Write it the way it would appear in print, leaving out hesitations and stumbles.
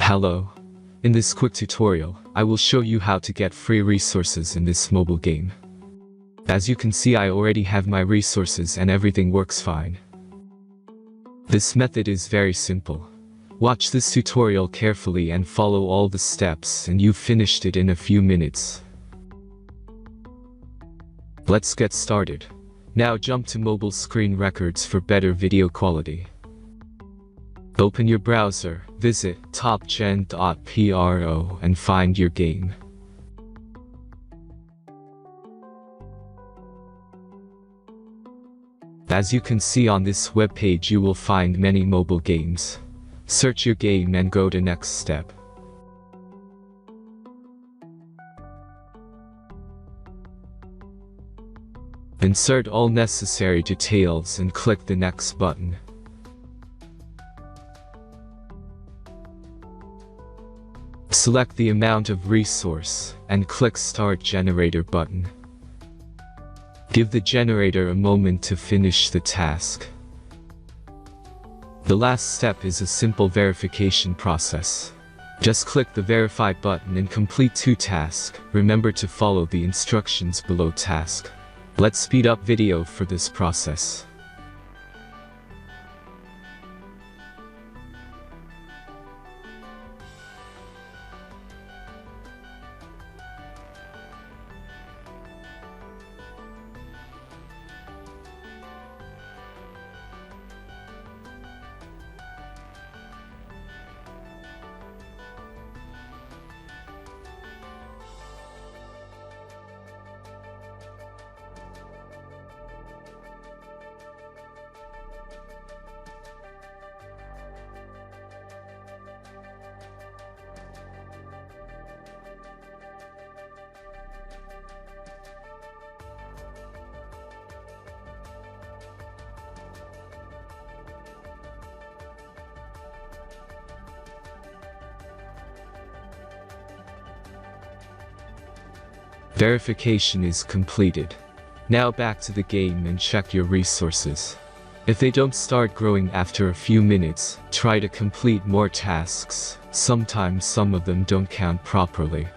Hello. In this quick tutorial, I will show you how to get free resources in this mobile game. As you can see, I already have my resources and everything works fine. This method is very simple. Watch this tutorial carefully and follow all the steps and you've finished it in a few minutes. Let's get started. Now jump to mobile screen records for better video quality. Open your browser, visit topgen.pro and find your game. As you can see on this webpage, you will find many mobile games. Search your game and go to next step. Insert all necessary details and click the next button. Select the amount of resource and click Start Generator button. Give the generator a moment to finish the task. The last step is a simple verification process. Just click the Verify button and complete 2 tasks. Remember to follow the instructions below task. Let's speed up video for this process. Verification is completed. Now back to the game and check your resources. If they don't start growing after a few minutes, try to complete more tasks. Sometimes some of them don't count properly.